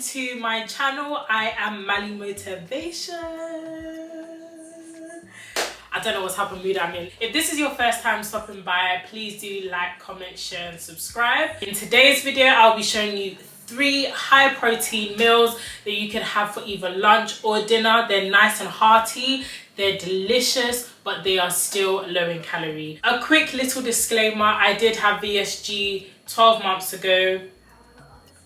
to my channel. I am MaliMotivation. I don't know what's happened mood I'm in. If this is your first time stopping by, please do like, comment, share and subscribe. In today's video, I'll be showing you 3 high protein meals that you can have for either lunch or dinner. They're nice and hearty, they're delicious, but they are still low in calorie. A quick little disclaimer, I did have VSG 12 months ago,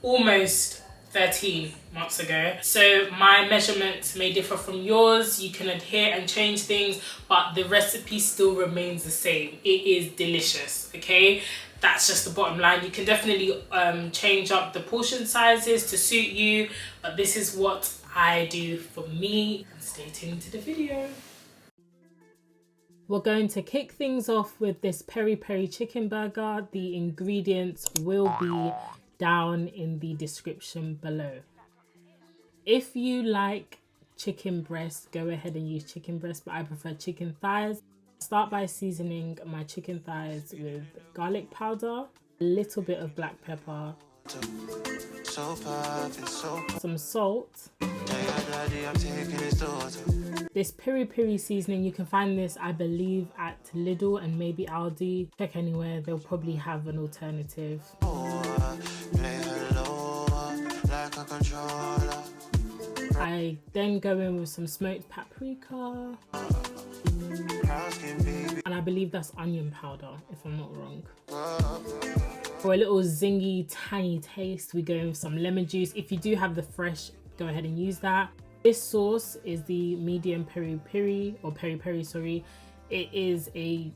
almost 13 months ago. So my measurements may differ from yours. You can adhere and change things, but the recipe still remains the same. It is delicious, okay? That's just the bottom line. You can definitely change up the portion sizes to suit you, but this is what I do for me. Stay tuned to the video. We're going to kick things off with this peri-peri chicken burger. The ingredients will be down in the description below. If you like chicken breast, go ahead and use chicken breast, but I prefer chicken thighs. Start by seasoning my chicken thighs with garlic powder, a little bit of black pepper, some salt. This peri-peri seasoning, you can find this, I believe, at Lidl and maybe Aldi. Check anywhere, they'll probably have an alternative. I then go in with some smoked paprika. And I believe that's onion powder, if I'm not wrong. For a little zingy, tangy taste, we go in with some lemon juice. If you do have the fresh, go ahead and use that. This sauce is the medium peri-peri, or peri-peri, sorry. It is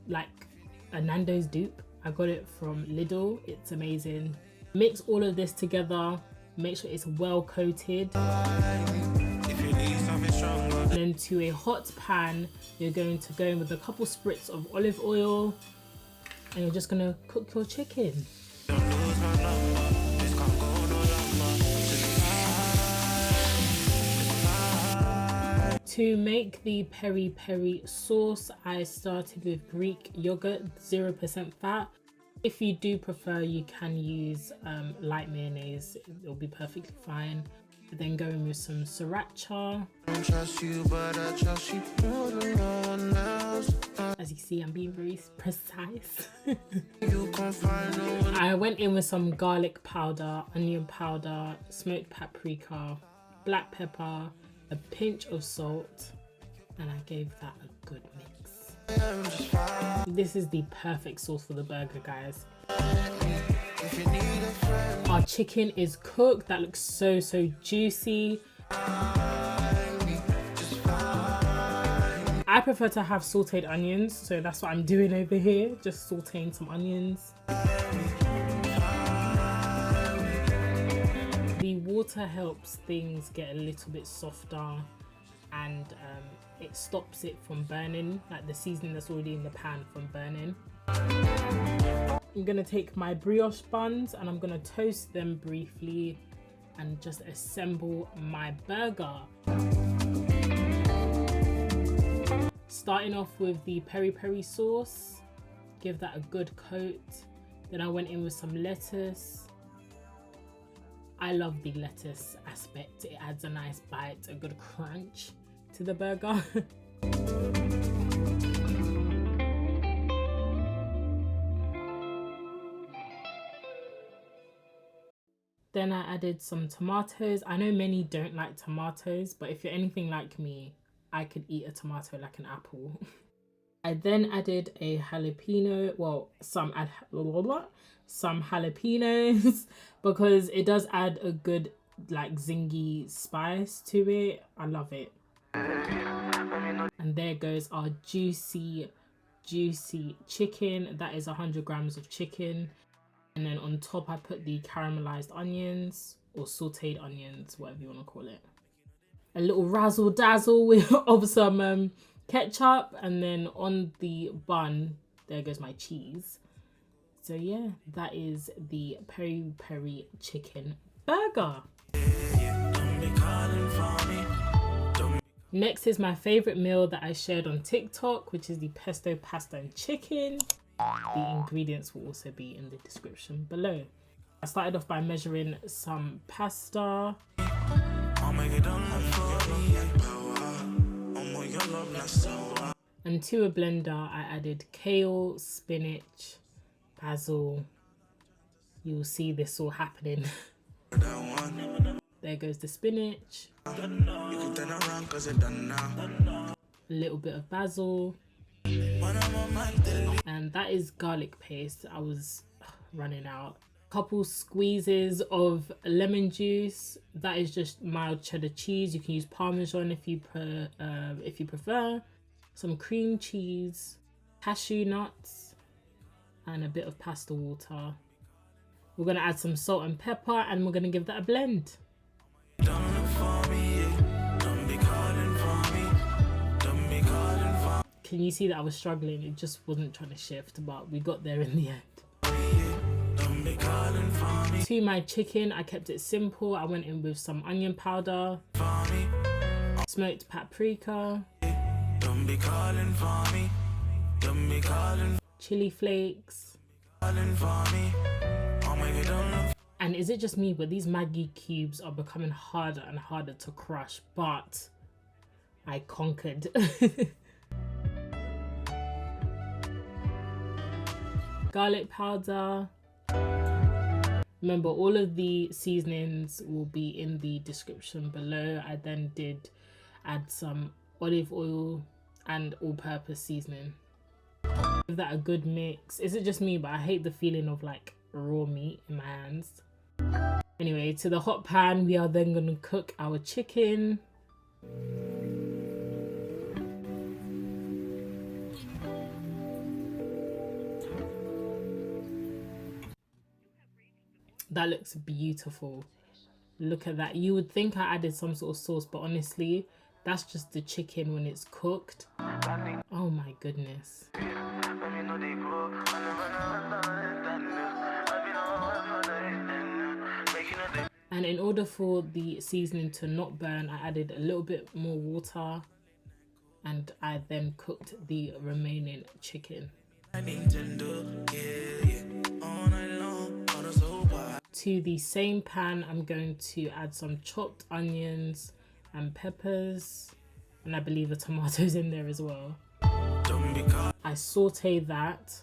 like a Nando's dupe. I got it from Lidl. It's amazing. Mix all of this together. Make sure it's well coated. And then to a hot pan, you're going to go in with a couple spritz of olive oil, and you're just gonna cook your chicken. To make the peri-peri sauce, I started with Greek yogurt, 0% fat. If you do prefer, you can use light mayonnaise, it'll be perfectly fine. Then going with some sriracha. As you see, I'm being very precise. I went in with some garlic powder, onion powder, smoked paprika, black pepper, a pinch of salt, and I gave that a good mix. This is the perfect sauce for the burger, guys. Our chicken is cooked. That looks so juicy. I prefer to have sauteed onions, so that's what I'm doing over here, just sauteing some onions. The water helps things get a little bit softer, and it stops it from burning, like the seasoning that's already in the pan from burning. I'm gonna take my brioche buns and I'm gonna toast them briefly and just assemble my burger. Starting off with the peri-peri sauce, give that a good coat. Then I went in with some lettuce. I love the lettuce aspect. It adds a nice bite, a good crunch to the burger. Then I added some tomatoes. I know many don't like tomatoes, but if you're anything like me, I could eat a tomato like an apple. I then added a jalapeno, well, some jalapenos, because it does add a good like zingy spice to it. I love it. And there goes our juicy chicken. That is 100 grams of chicken. And then on top, I put the caramelized onions, or sauteed onions, whatever you want to call it. A little razzle dazzle of some ketchup, and then on the bun, there goes my cheese. So yeah, that is the peri-peri chicken burger. Next is my favorite meal that I shared on TikTok, which is the pesto pasta and chicken. The ingredients will also be in the description below. I started off by measuring some pasta. And to a blender, I added kale, spinach, basil. You'll see this all happening. There goes the spinach. A little bit of basil. And that is garlic paste. I was running out. Couple squeezes of lemon juice. That is just mild cheddar cheese. You can use Parmesan if you prefer. Some cream cheese, cashew nuts, and a bit of pasta water. We're gonna add some salt and pepper, and we're gonna give that a blend. Can you see that I was struggling? It just wasn't trying to shift, but we got there in the end. To my chicken, I kept it simple. I went in with some onion powder, smoked paprika, chili flakes. And is it just me, but these Maggi cubes are becoming harder and harder to crush, but I conquered. Garlic powder. Remember, all of the seasonings will be in the description below. I then did add some olive oil and all-purpose seasoning. Give that a good mix. Is it just me, but I hate the feeling of like raw meat in my hands. Anyway, to the hot pan, we are then going to cook our chicken. That looks beautiful. Look at that. You would think I added some sort of sauce, but honestly, that's just the chicken when it's cooked. Oh my goodness. And in order for the seasoning to not burn, I added a little bit more water, and I then cooked the remaining chicken. To the same pan, I'm going to add some chopped onions and peppers, and I believe a tomato's in there as well. I saute that.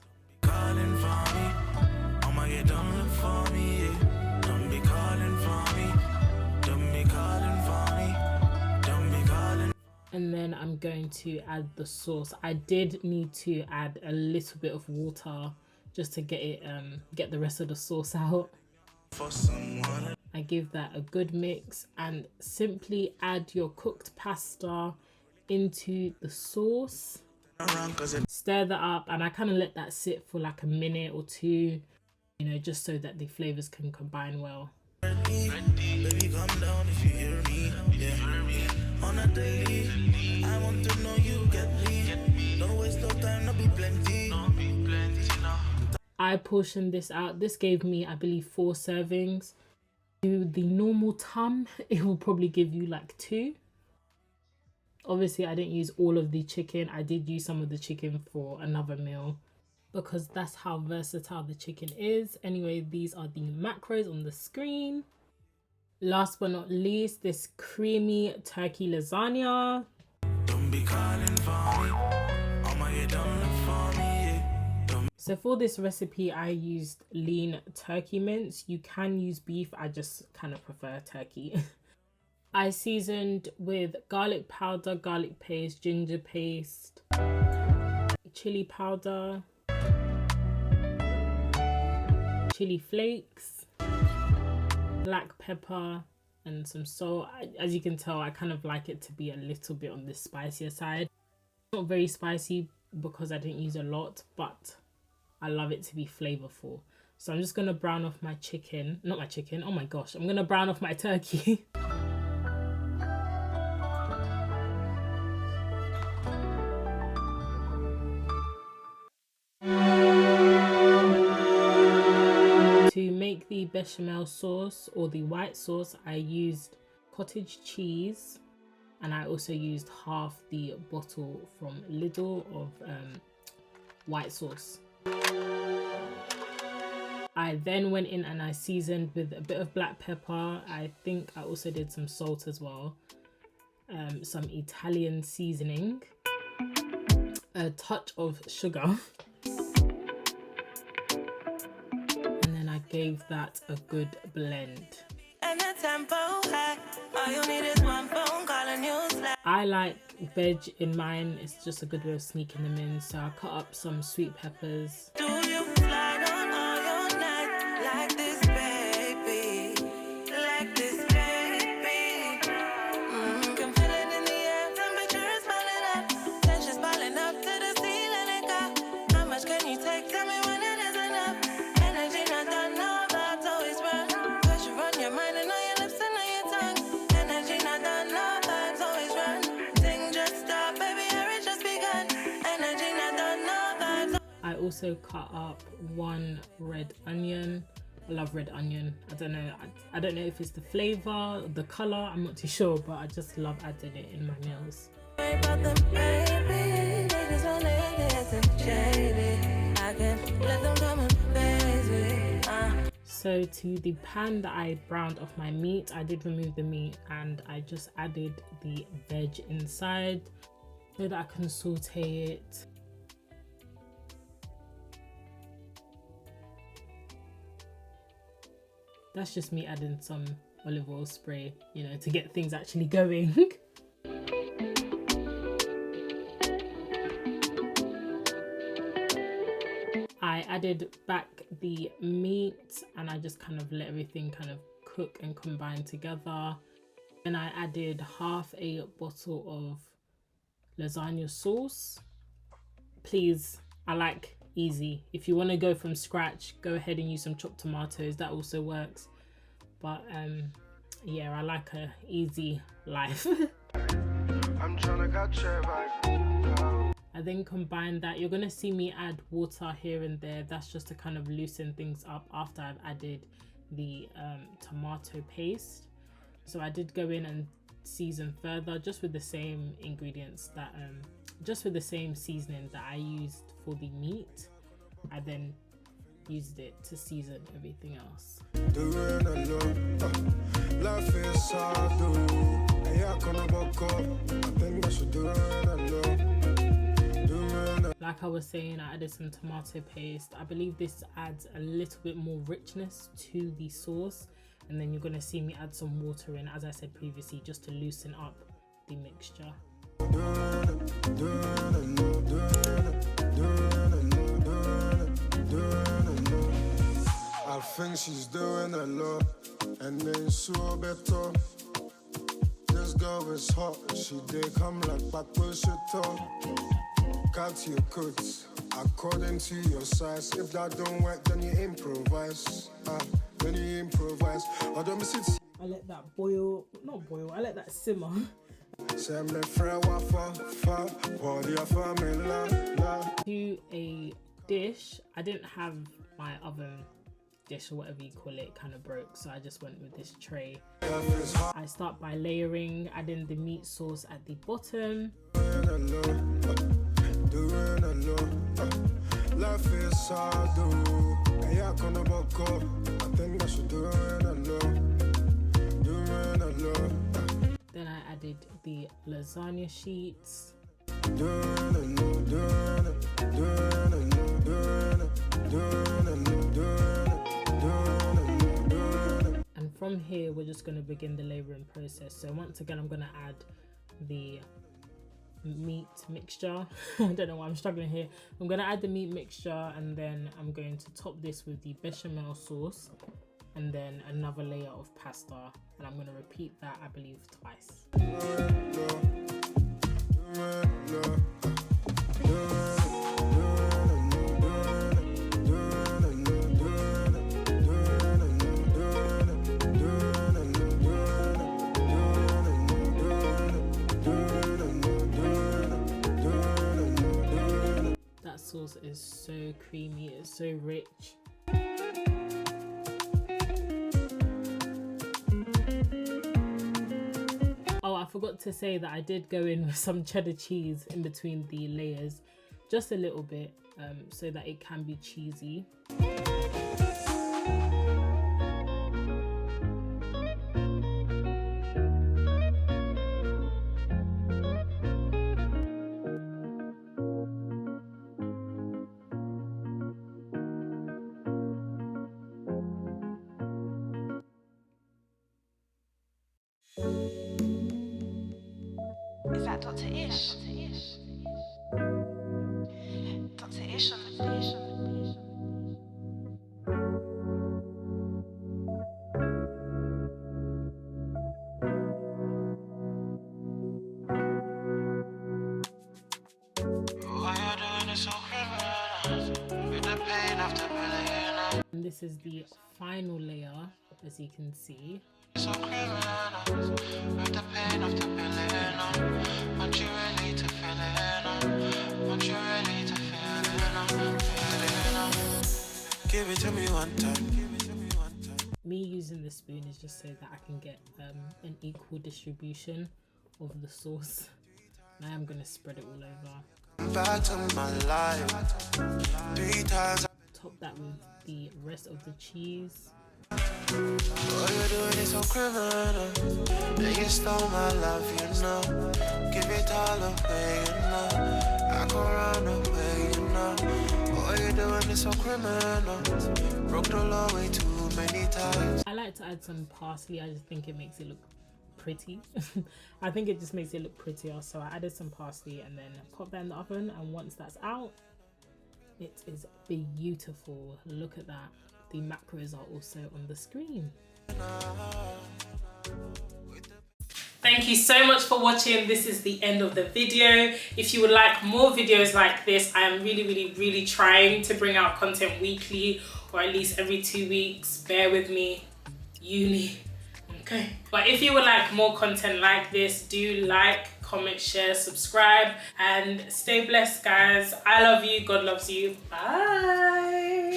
And then I'm going to add the sauce. I did need to add a little bit of water just to get it get the rest of the sauce out. I give that a good mix and simply add your cooked pasta into the sauce. Stir that up, and I kind of let that sit for like a minute or two, you know, just so that the flavors can combine well. Baby, come down if you hear me. Yeah. On a daily, I want to know you get me. Don't waste no time, no be plenty. I portioned this out. This gave me, I believe, 4 servings. To the normal tam, it will probably give you like 2. Obviously, I didn't use all of the chicken. I did use some of the chicken for another meal because that's how versatile the chicken is. Anyway, these are the macros on the screen. Last but not least, this creamy turkey lasagna. Don't be calling for me. Oh my God, don't look for me. So for this recipe, I used lean turkey mince. You can use beef. I just kind of prefer turkey. I seasoned with garlic powder, garlic paste, ginger paste, chili powder, chili flakes, black pepper, and some salt. As you can tell, I kind of like it to be a little bit on the spicier side. Not very spicy because I didn't use a lot, but I love it to be flavorful. So I'm just going to brown off my chicken. Not my chicken. Oh my gosh. I'm going to brown off my turkey. To make the bechamel sauce or the white sauce, I used cottage cheese, and I also used half the bottle from Lidl of white sauce. I then went in and I seasoned with a bit of black pepper. I think I also did some salt as well. Some Italian seasoning. A touch of sugar. And then I gave that a good blend. And the tempo high. All you need is one phone call and you slide. I like veg in mine. It's just a good way of sneaking them in. So I cut up some sweet peppers. Do you slide on all your night like this, baby? Like this, baby. Can feel it in the air. Temperature is piling up. Tension's piling up to the ceiling and go. How much can you take? Tell me when it is enough. Energy not done, no vibes always run. Pressure on your mind and on your lips and on your tongue. Energy not done, no vibes always run. Thing just stop, baby, hurry just begun. Energy not done, no vibes. I also cut up 1 red onion. I love red onion. I don't know if it's the flavor, the color, I'm not too sure, but I just love adding it in my meals. So to the pan that I browned off my meat, I did remove the meat and I just added the veg inside so that I can saute it. That's just me adding some olive oil spray, you know, to get things actually going. I added back the meat and I just kind of let everything kind of cook and combine together. Then I added half a bottle of lasagna sauce. Please, I like easy. If you want to go from scratch, go ahead and use some chopped tomatoes. That also works. But yeah, I like a easy life. I'm trying to catch your vibe. I then combine that. You're gonna see me add water here and there. That's just to kind of loosen things up after I've added the tomato paste. So I did go in and season further, just with the same ingredients that just with the same seasoning that I used for the meat. I then used it to season everything else. Like I was saying, I added some tomato paste. I believe this adds a little bit more richness to the sauce. And then you're going to see me add some water in, as I said previously, just to loosen up the mixture. I think she's doing a lot and then so better. This girl is hot, she did come like back where she talk. Cut your cuts according to your size. If that don't work, then you improvise. Then you improvise. I let that boil, not boil, I let that simmer. To a dish, I didn't have my oven dish or whatever you call it, kind of broke, so I just went with this tray. I start by layering, adding the meat sauce at the bottom. Then I added the lasagna sheets. And from here, we're just going to begin the layering process. So once again, I'm going to add the meat mixture. I don't know why I'm struggling here. I'm going to add the meat mixture and then I'm going to top this with the bechamel sauce and then another layer of pasta, and I'm going to repeat that, I believe, twice. That sauce is so creamy, it's so rich. Oh, I forgot to say that I did go in with some cheddar cheese in between the layers, just a little bit, so that it can be cheesy. Dr. Ish. Dr. Ish on the beat. And this is the final layer, as you can see. Give it to me one time. Me using the spoon is just so that I can get an equal distribution of the sauce. And I am going to spread it all over. Back to my life. 3 times. Top that with the rest of the cheese. What you're doing is so criminal. Then you stole my love, you know. Give it all away, you know. I go run away, you know. What you're doing is so criminal. Broke the law way too many times. I like to add some parsley. I just think it makes it look pretty. I think it just makes it look prettier. So I added some parsley and then pop that in the oven. And once that's out, it is beautiful. Look at that. The macros are also on the screen. Thank you so much for watching. This is the end of the video. If you would like more videos like this, I am really trying to bring out content weekly or at least every 2 weeks. Bear with me, uni. Okay. But if you would like more content like this, do like, comment, share, subscribe, and stay blessed, guys. I love you. God loves you. Bye.